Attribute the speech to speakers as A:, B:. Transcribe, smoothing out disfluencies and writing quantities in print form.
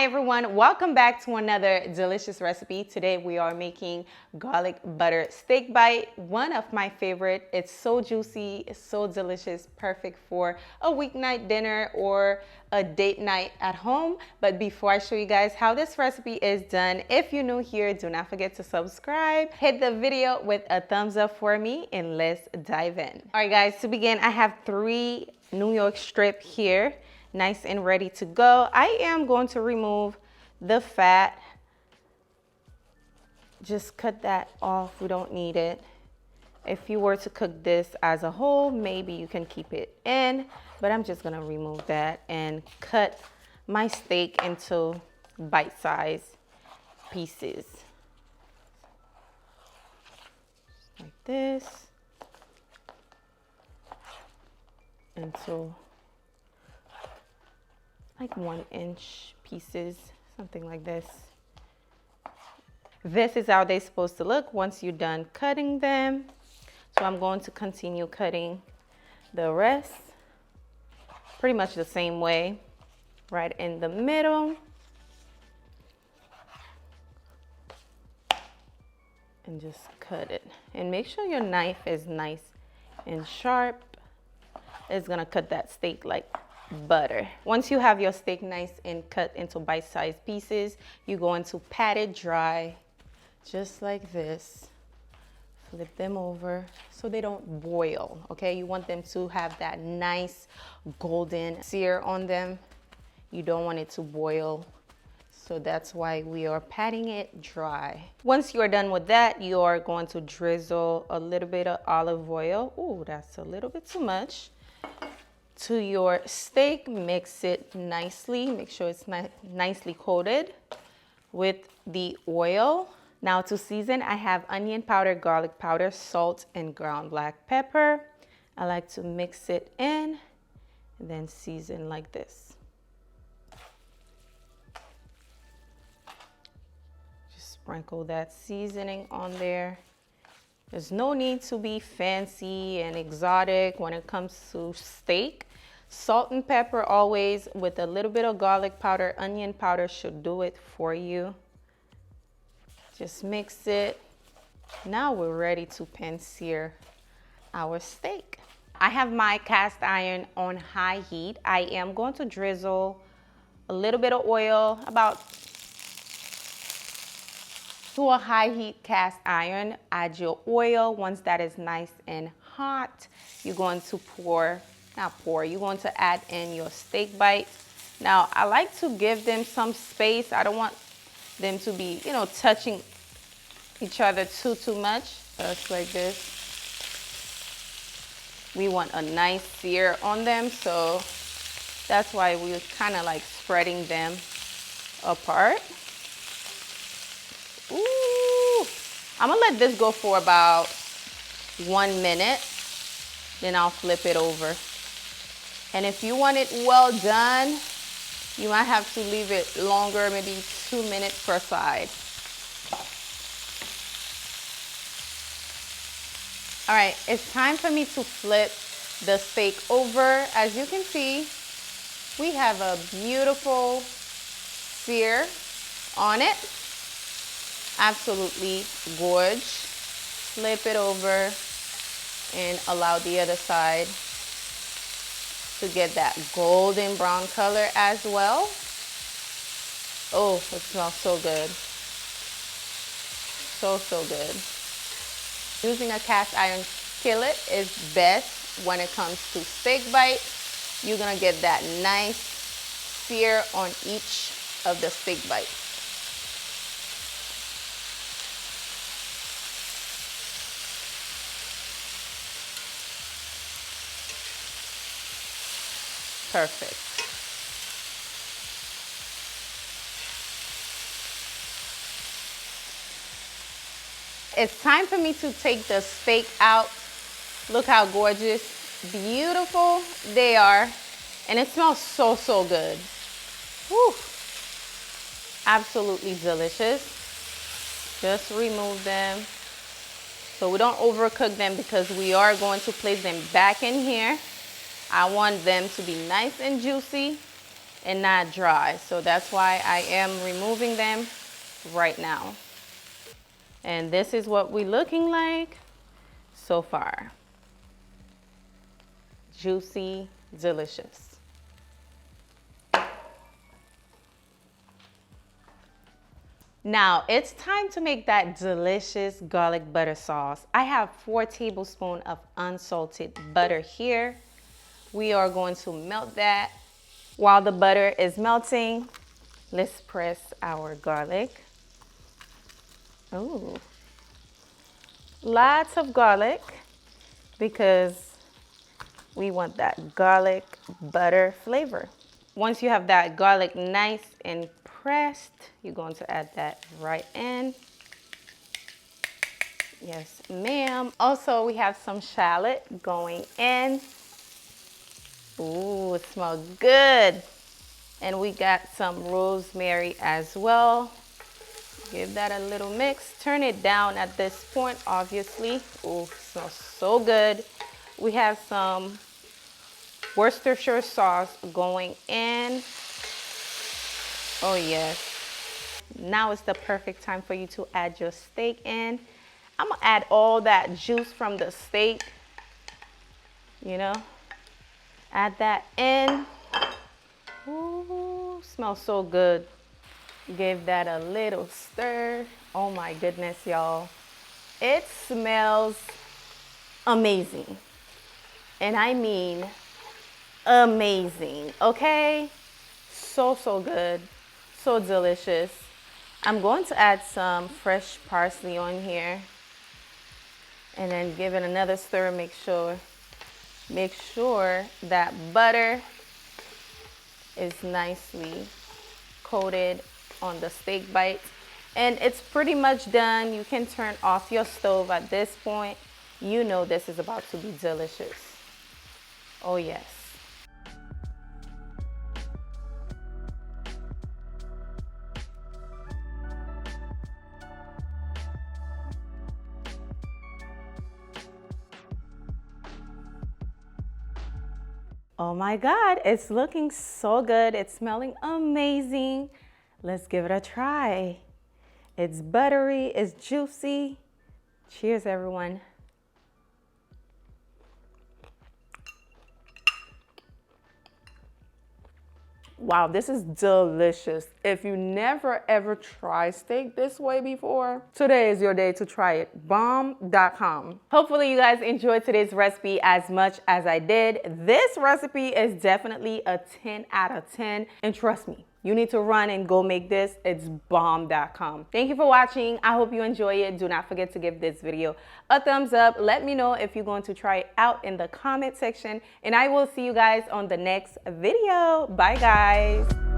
A: Hi everyone, welcome back to another delicious recipe. Today we are making garlic butter steak bite, one of my favorite. It's so juicy, it's so delicious, perfect for a weeknight dinner or a date night at home. But before I show you guys how this recipe is done, if you're new here, do not forget to subscribe, hit the video with a thumbs up for me, and let's dive in. All right guys, to begin, I have 3 New York strip here, nice and ready to go. I am going to remove the fat. Just cut that off, we don't need it. If you were to cook this as a whole, maybe you can keep it in, but I'm just gonna remove that and cut my steak into bite-sized pieces. Like this. Into like 1-inch pieces, something like this. This is how they're supposed to look once you're done cutting them. So I'm going to continue cutting the rest pretty much the same way, right in the middle. And just cut it. And make sure your knife is nice and sharp. It's gonna cut that steak like butter. Once you have your steak nice and cut into bite-sized pieces, you're going to pat it dry just like this. Flip them over so they don't boil, okay? You want them to have that nice golden sear on them. You don't want it to boil, so that's why we are patting it dry. Once you're done with that, you are going to drizzle a little bit of olive oil. Ooh, that's a little bit too much. To your steak, mix it nicely. Make sure it's nicely coated with the oil. Now to season, I have onion powder, garlic powder, salt, and ground black pepper. I like to mix it in and then season like this. Just sprinkle that seasoning on there. There's no need to be fancy and exotic when it comes to steak. Salt and pepper always, with a little bit of garlic powder, onion powder should do it for you. Just mix it. Now we're ready to pan sear our steak. I have my cast iron on high heat. I am going to drizzle a little bit of oil about to a high heat cast iron. Add your oil. Once that is nice and hot, you're going to you're going to add in your steak bites. Now, I like to give them some space. I don't want them to be, touching each other too much. Just like this. We want a nice sear on them, so that's why we're kind of like spreading them apart. Ooh, I'm gonna let this go for about 1 minute, then I'll flip it over. And if you want it well done, you might have to leave it longer, maybe 2 minutes per side. All right, it's time for me to flip the steak over. As you can see, we have a beautiful sear on it. Absolutely gorgeous. Flip it over and allow the other side to get that golden brown color as well. Oh, it smells so good. So good. Using a cast iron skillet is best when it comes to steak bite. You're gonna get that nice sear on each of the steak bites. Perfect. It's time for me to take the steak out. Look how gorgeous, beautiful they are. And it smells so good. Whew. Absolutely delicious. Just remove them. So we don't overcook them because we are going to place them back in here. I want them to be nice and juicy. and not dry. So that's why I am removing them right now. And this is what we're looking like so far. Juicy, delicious. Now it's time to make that delicious garlic butter sauce. I have 4 tablespoons of unsalted butter here. We are going to melt that. While the butter is melting, let's press our garlic. Ooh, lots of garlic because we want that garlic butter flavor. Once you have that garlic nice and pressed, you're going to add that right in. Yes, ma'am. Also, we have some shallot going in. Ooh, it smells good. And we got some rosemary as well. Give that a little mix. Turn it down at this point, obviously. Ooh, smells so good. We have some Worcestershire sauce going in. Oh yes. Now is the perfect time for you to add your steak in. I'm gonna add all that juice from the steak, you know, add that in. Ooh, smells so good. Give that a little stir. Oh my goodness, y'all. It smells amazing. And I mean amazing, okay? So, so good, so delicious. I'm going to add some fresh parsley on here and then give it another stir. Make sure that butter is nicely coated on the steak bites. And it's pretty much done. You can turn off your stove at this point. You know this is about to be delicious. Oh yes. Oh my God, it's looking so good. It's smelling amazing. Let's give it a try. It's buttery, it's juicy. Cheers, everyone. Wow, this is delicious. If you never ever tried steak this way before, today is your day to try it. Bomb.com. Hopefully you guys enjoyed today's recipe as much as I did. This recipe is definitely a 10 out of 10. And trust me, you need to run and go make this. It's bomb.com. Thank you for watching. I hope you enjoy it. Do not forget to give this video a thumbs up. Let me know if you're going to try it out in the comment section. And I will see you guys on the next video. Bye, guys.